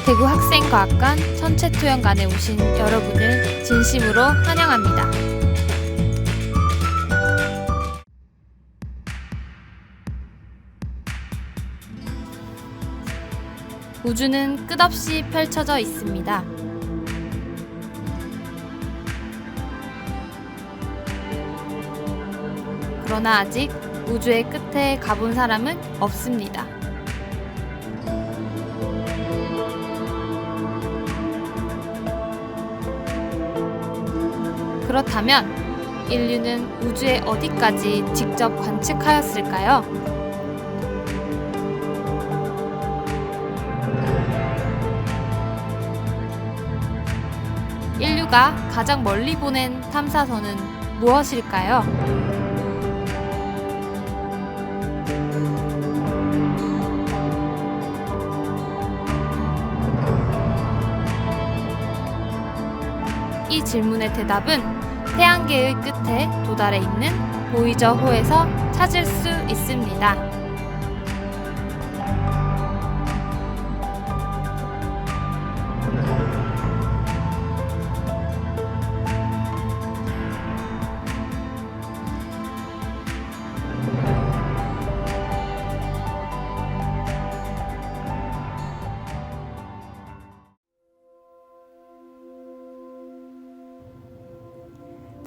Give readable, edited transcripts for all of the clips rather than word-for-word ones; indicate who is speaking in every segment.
Speaker 1: 대구학생과학관 천체토연관에 오신 여러분을 진심으로 환영합니다. 우주는 끝없이 펼쳐져 있습니다. 그러나 아직 우주의 끝에 가본 사람은 없습니다. 그렇다면 인류는 우주의 어디까지 직접 관측하였을까요? 인류가 가장 멀리 보낸 탐사선은 무엇일까요? 이 질문의 대답은 태양계의 끝에 도달해 있는 보이저호에서 찾을 수 있습니다.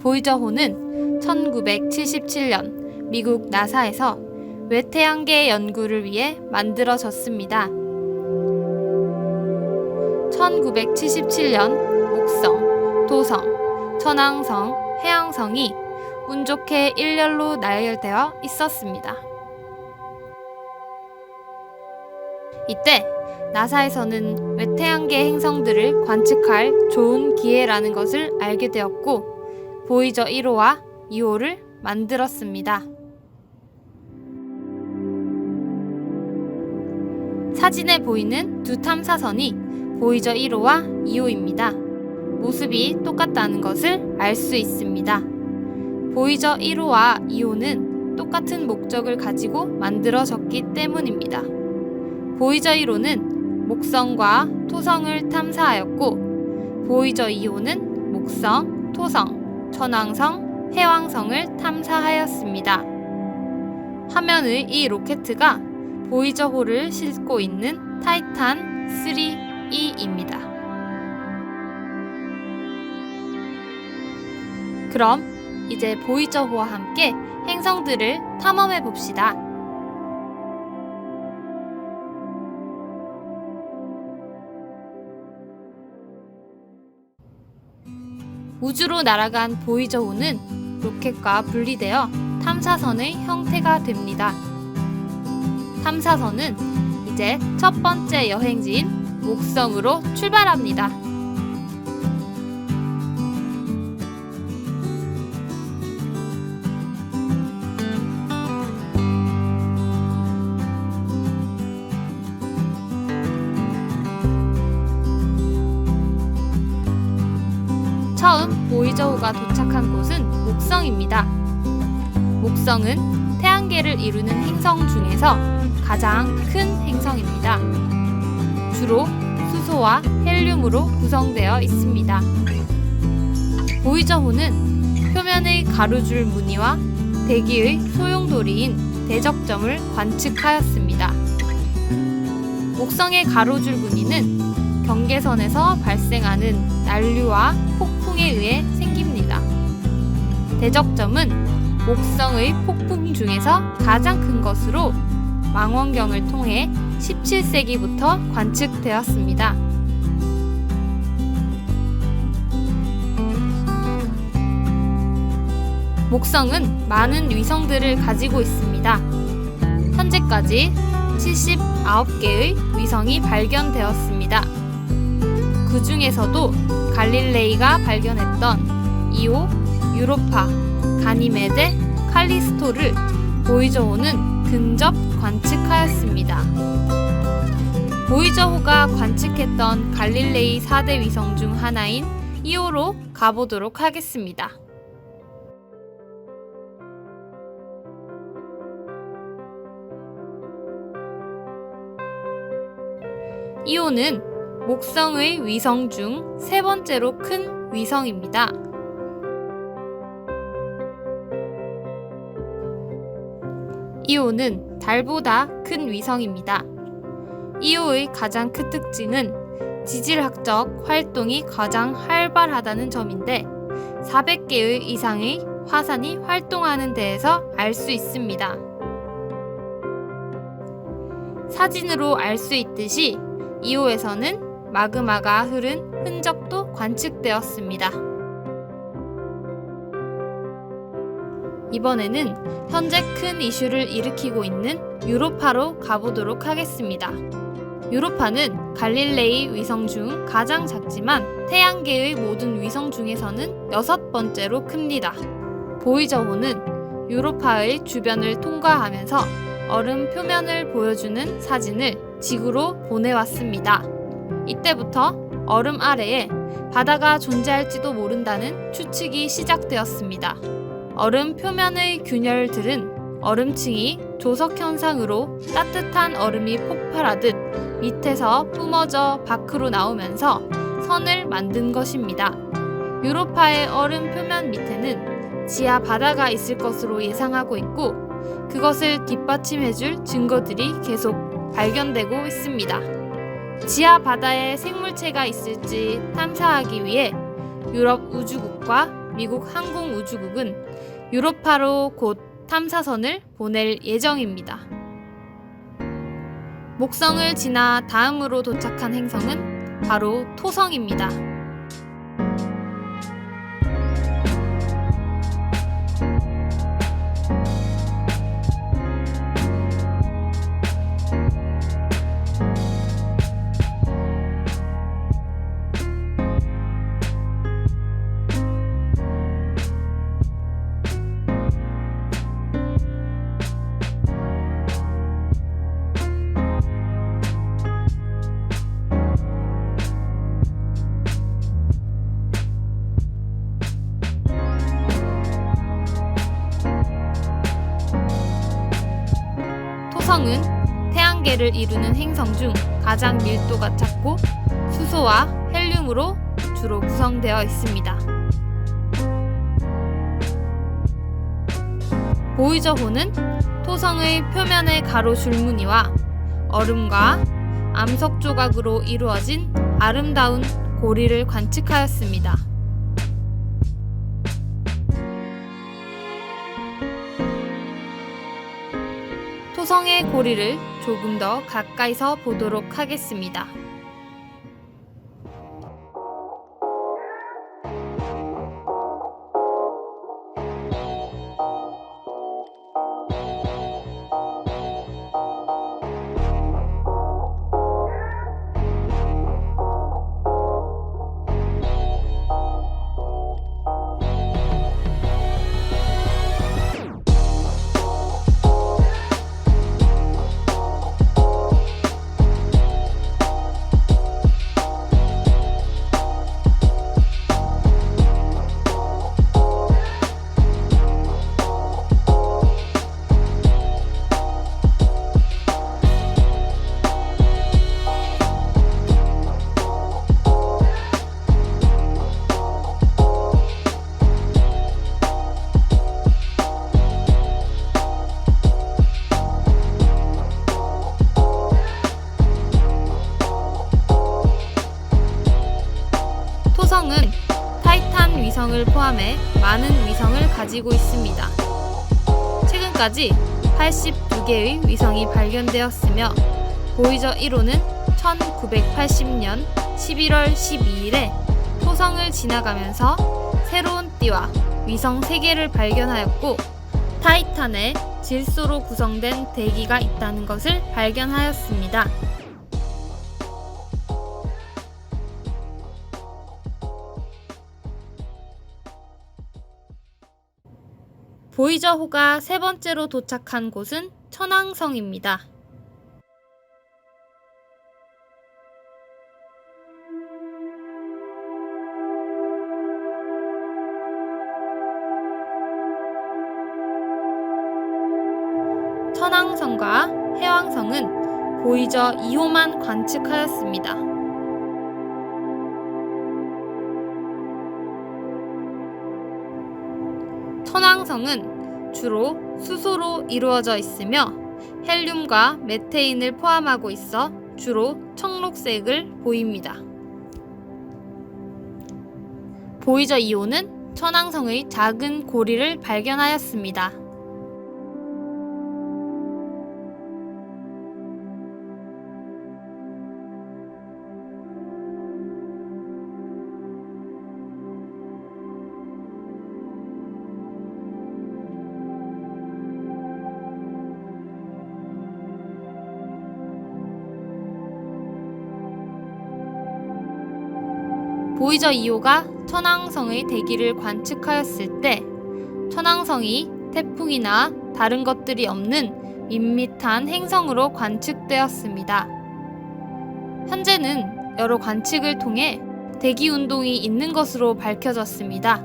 Speaker 1: 보이저호는 1977년 미국 나사에서 외태양계 연구를 위해 만들어졌습니다. 1977년 목성, 토성, 천왕성, 해왕성이 운 좋게 일렬로 나열되어 있었습니다. 이때 나사에서는 외태양계 행성들을 관측할 좋은 기회라는 것을 알게 되었고 보이저 1호와 2호를 만들었습니다. 사진에 보이는 두 탐사선이 보이저 1호와 2호입니다. 모습이 똑같다는 것을 알 수 있습니다. 보이저 1호와 2호는 똑같은 목적을 가지고 만들어졌기 때문입니다. 보이저 1호는 목성과 토성을 탐사하였고 보이저 2호는 목성, 토성, 천왕성, 해왕성을 탐사하였습니다. 화면의 이 로켓가 보이저호를 싣고 있는 타이탄 3E입니다. 그럼 이제 보이저호와 함께 행성들을 탐험해 봅시다. 우주로 날아간 보이저호는 로켓과 분리되어 탐사선의 형태가 됩니다. 탐사선은 이제 첫 번째 여행지인 목성으로 출발합니다. 처음 보이저호가 도착한 곳은 목성입니다. 목성은 태양계를 이루는 행성 중에서 가장 큰 행성입니다. 주로 수소와 헬륨으로 구성되어 있습니다. 보이저호는 표면의 가로줄 무늬와 대기의 소용돌이인 대적점을 관측하였습니다. 목성의 가로줄 무늬는 경계선에서 발생하는 난류와 폭풍에 의해 생깁니다. 대적점은 목성의 폭풍 중에서 가장 큰 것으로 망원경을 통해 17세기부터 관측되었습니다. 목성은 많은 위성들을 가지고 있습니다. 현재까지 79개의 위성이 발견되었습니다. 그 중에서도 갈릴레이가 발견했던 이오, 유로파, 가니메데, 칼리스토를 보이저호는 근접 관측하였습니다. 보이저호가 관측했던 갈릴레이 4대 위성 중 하나인 이오로 가보도록 하겠습니다. 이오는 목성의 위성 중 세 번째로 큰 위성입니다. 이오는 달보다 큰 위성입니다. 이오의 가장 큰 특징은 지질학적 활동이 가장 활발하다는 점인데 400개의 이상의 화산이 활동하는 데에서 알 수 있습니다. 사진으로 알 수 있듯이 이오에서는 마그마가 흐른 흔적도 관측되었습니다. 이번에는 현재 큰 이슈를 일으키고 있는 유로파로 가보도록 하겠습니다. 유로파는 갈릴레이 위성 중 가장 작지만 태양계의 모든 위성 중에서는 6번째로 큽니다. 보이저호는 유로파의 주변을 통과하면서 얼음 표면을 보여주는 사진을 지구로 보내왔습니다. 이때부터 얼음 아래에 바다가 존재할지도 모른다는 추측이 시작되었습니다. 얼음 표면의 균열들은 얼음층이 조석 현상으로 따뜻한 얼음이 폭발하듯 밑에서 뿜어져 밖으로 나오면서 선을 만든 것입니다. 유로파의 얼음 표면 밑에는 지하 바다가 있을 것으로 예상하고 있고 그것을 뒷받침해줄 증거들이 계속 발견되고 있습니다. 지하 바다에 생물체가 있을지 탐사하기 위해 유럽 우주국과 미국 항공우주국은 유로파로 곧 탐사선을 보낼 예정입니다. 목성을 지나 다음으로 도착한 행성은 바로 토성입니다. 토성은 태양계를 이루는 행성 중 가장 밀도가 작고 수소와 헬륨으로 주로 구성되어 있습니다. 보이저호는 토성의 표면의 가로 줄무늬와 얼음과 암석 조각으로 이루어진 아름다운 고리를 관측하였습니다. 토성의 고리를 조금 더 가까이서 보도록 하겠습니다. 토성은 타이탄 위성을 포함해 많은 위성을 가지고 있습니다. 최근까지 82개의 위성이 발견되었으며 보이저 1호는 1980년 11월 12일에 토성을 지나가면서 새로운 띠와 위성 3개를 발견하였고 타이탄의 질소로 구성된 대기가 있다는 것을 발견하였습니다. 보이저호가 세 번째로 도착한 곳은 천왕성입니다. 천왕성과 해왕성은 보이저 2호만 관측하였습니다. 해왕성은 주로 수소로 이루어져 있으며 헬륨과 메테인을 포함하고 있어 주로 청록색을 보입니다. 보이저 2호는 천왕성의 작은 고리를 발견하였습니다. 보이저 2호가 천왕성의 대기를 관측하였을 때 천왕성이 태풍이나 다른 것들이 없는 밋밋한 행성으로 관측되었습니다. 현재는 여러 관측을 통해 대기 운동이 있는 것으로 밝혀졌습니다.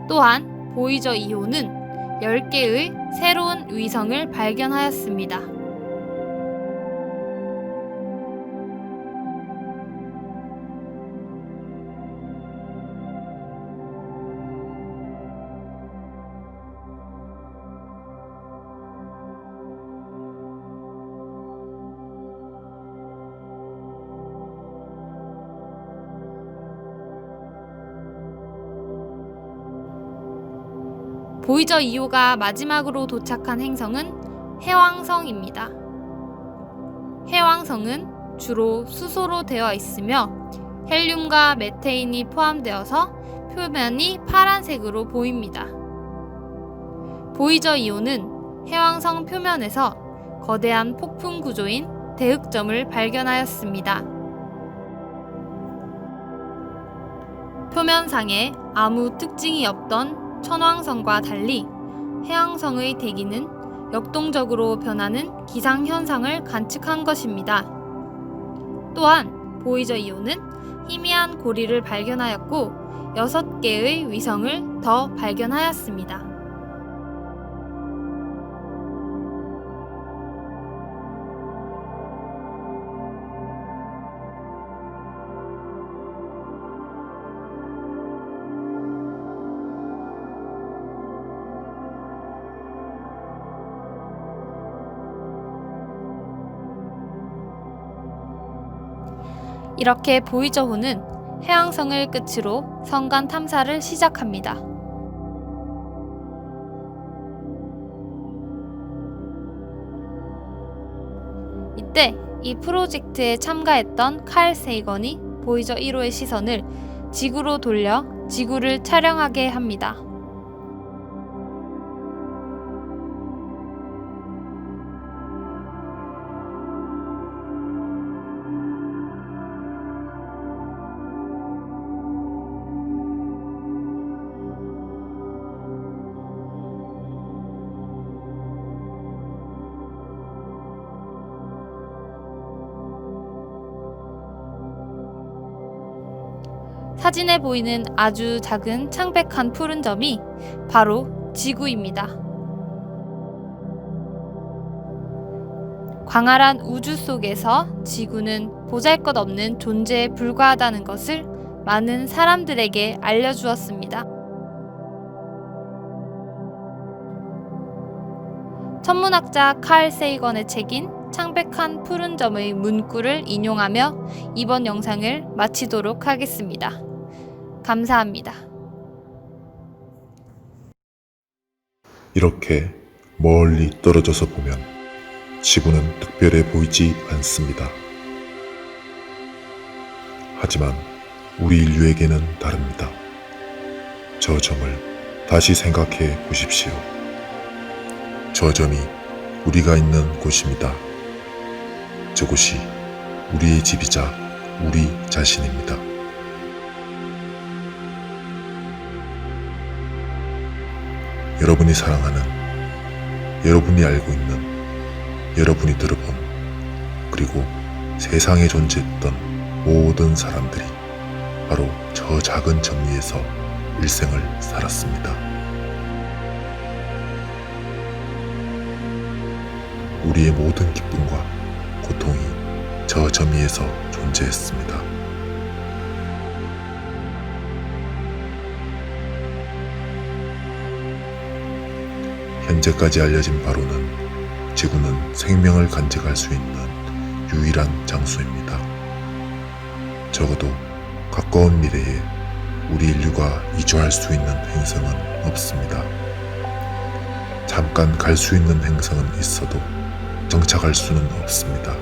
Speaker 1: 또한 보이저 2호는 10개의 새로운 위성을 발견하였습니다. 보이저 2호가 마지막으로 도착한 행성은 해왕성입니다. 해왕성은 주로 수소로 되어 있으며 헬륨과 메테인이 포함되어서 표면이 파란색으로 보입니다. 보이저 2호는 해왕성 표면에서 거대한 폭풍 구조인 대흑점을 발견하였습니다. 표면상에 아무 특징이 없던 천왕성과 달리 해왕성의 대기는 역동적으로 변하는 기상현상을 관측한 것입니다. 또한 보이저 2호는 희미한 고리를 발견하였고 6개의 위성을 더 발견하였습니다. 이렇게 보이저호는 해왕성을 끝으로 성간 탐사를 시작합니다. 이때 이 프로젝트에 참가했던 칼 세이건이 보이저 1호의 시선을 지구로 돌려 지구를 촬영하게 합니다. 사진에 보이는 아주 작은 창백한 푸른 점이 바로 지구입니다. 광활한 우주 속에서 지구는 보잘것없는 존재에 불과하다는 것을 많은 사람들에게 알려주었습니다. 천문학자 칼 세이건의 책인 창백한 푸른 점의 문구를 인용하며 이번 영상을 마치도록 하겠습니다. 감사합니다.
Speaker 2: 이렇게 멀리 떨어져서 보면 지구는 특별해 보이지 않습니다. 하지만 우리 인류에게는 다릅니다. 저 점을 다시 생각해 보십시오. 저 점이 우리가 있는 곳입니다. 저곳이 우리의 집이자 우리 자신입니다. 여러분이 사랑하는, 여러분이 알고 있는, 여러분이 들어본, 그리고 세상에 존재했던 모든 사람들이 바로 저 작은 점 위에서 일생을 살았습니다. 우리의 모든 기쁨과 고통이 저 점 위에서 존재했습니다. 현재까지 알려진 바로는 지구는 생명을 간직할 수 있는 유일한 장소입니다. 적어도 가까운 미래에 우리 인류가 이주할 수 있는 행성은 없습니다. 잠깐 갈 수 있는 행성은 있어도 정착할 수는 없습니다.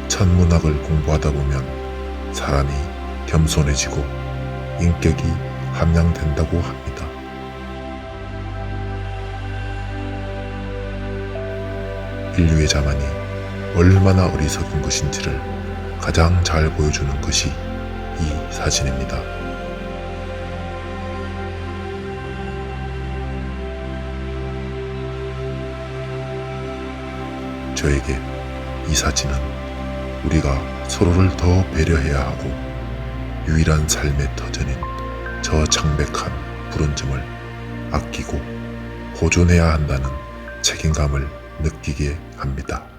Speaker 2: 천문학을 공부하다 보면 사람이 겸손해지고 인격이 함양된다고 합니다. 인류의 자만이 얼마나 어리석은 것인지를 가장 잘 보여주는 것이 이 사진입니다. 저에게 이 사진은 우리가 서로를 더 배려해야 하고 유일한 삶의 터전인 저 창백한 푸른 점을 아끼고 보존해야 한다는 책임감을 느끼게 합니다.